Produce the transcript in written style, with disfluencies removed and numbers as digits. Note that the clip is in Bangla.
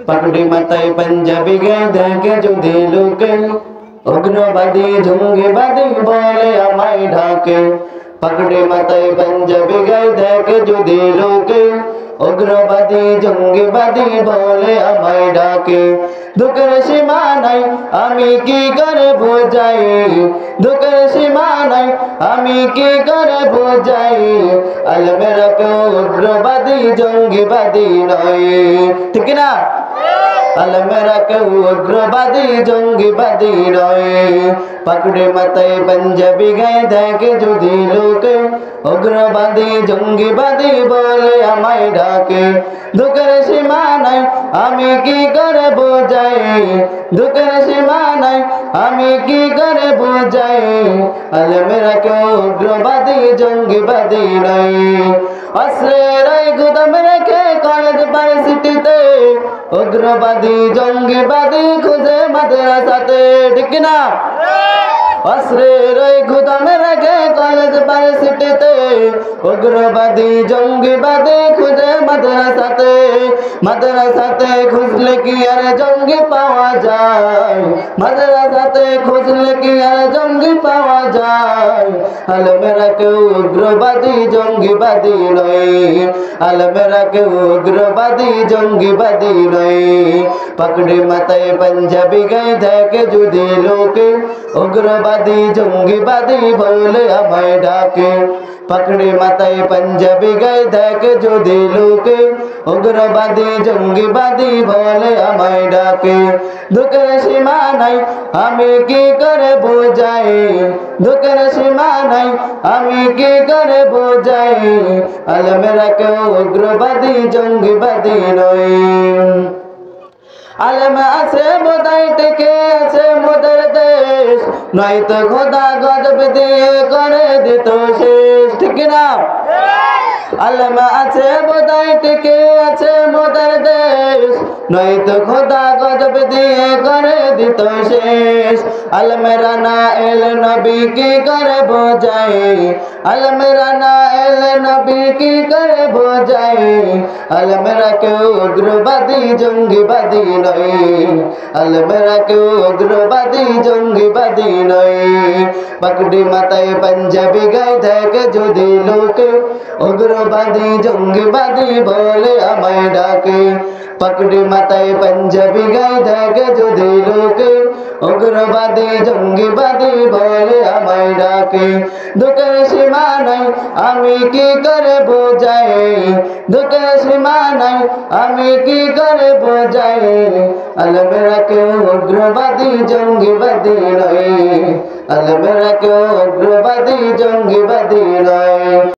পাগড়ি মাথায় পাঞ্জাবি গায়ে দেখে যদি লোকে উগ্রবাদী জঙ্গিবাদী বলে আমায় ঢাকে। পাগড়ি মাথায় পাঞ্জাবি গায়ে দেখে যদি লোকে উগ্রবাদী জঙ্গিবাদী বলে আমায় ডাকে। দুঃখের সীমা নাই আমি কি করে বোঝাই, দুঃখের সীমা নাই আমি কি করে বোঝাই, আলমেরা কেউ উগ্রবাদী জঙ্গিবাদী নয়, ঠিক না? আলমেরা কেউ উগ্রবাদী জঙ্গিবাদী নয়। পাগড়ি মাথায় পাঞ্জাবি গায়ে দেখে যদি লোকে উগ্রবাদী জঙ্গিবাদী বলে আমায় ডাকে। দুঃখের সীমা নাই আমি কি করে বোঝাই, দুঃখের সীমা নাই আমি কি করে বোঝাই, আলমেরা কেউ উগ্রবাদী জঙ্গিবাদী নয়। অস্ত্রের গুদাম রেখে কলেজ ভার্সিটিতে উগ্রবাদী জঙ্গিবাদী খুঁজে মাদ্রাসাতে, ঠিক না? অস্ত্রের গুদাম রেখে কলেজ ভার্সিটিতে উগ্রবাদী জঙ্গিবাদী খুঁজে মাদ্রাসাতে। মাদ্রাসাতে খুঁজলে কি আর জঙ্গি পাওয়া যায়, মাদ্রাসাতে খুঁজলে কি আর জঙ্গি পাওয়া যায়, আলমেরা কেউ উগ্রবাদী জঙ্গিবাদী নয়, আলমেরা কেউ উগ্রবাদী জঙ্গিবাদী নয়। পাগড়ি মাথায় পাঞ্জাবি গায়ে দেখে যদি লোকে উগ্রবাদী জঙ্গিবাদী বলে আমায় ডাকে। পাগড়ি মাথায় পাঞ্জাবি গায়ে দেখে যদি লোকে উগ্রবাদী জঙ্গিবাদী বলে আমায় ডাকে। দুঃখের সীমা নাই আমি কি করে বোঝাই, দুঃখের সীমা নাই আমি কি করে বোঝাই, আলমেরা কেউ উগ্রবাদী জঙ্গিবাদী নয়। আলেম আছে বোধাই টিকে আছে মোদের দেশ, নয়তো খোদা গজব দিয়ে করে দিত শেষ, ঠিক না? আলেম আছে বোধাই টিকে আছে মোদের দেশ, নয়তো খোদা গজব দিয়ে করে দিত শেষ। আলমেরা না এল নবী কি করে বোঝাই, আলমেরা না এল নবী কি করে বোঝাই, আলমেরা কেউ উগ্রবাদী জঙ্গিবাদী নয়, আলমেরা কেউ উগ্রবাদী জঙ্গিবাদী নয়। পাগড়ি মাথায় পাঞ্জাবি গায়ে দেখে যদি লোকে উগ্রবাদী জঙ্গিবাদী বলে আমায় ডাকে। পাগড়ি মাথায় পাঞ্জাবি গায়ে দেখে যদি লোকে উগ্রবাদী জঙ্গিবাদী বলে আমায় ডাকে। দুঃখের সীমা নাই আমি কি করে বোঝাই, দুঃখের সীমা নাই আমি কি করে বোঝাই, আলমেরা কেউ উগ্রবাদী জঙ্গিবাদী নয়, আলমেরা কেউ উগ্রবাদী জঙ্গিবাদী নয়।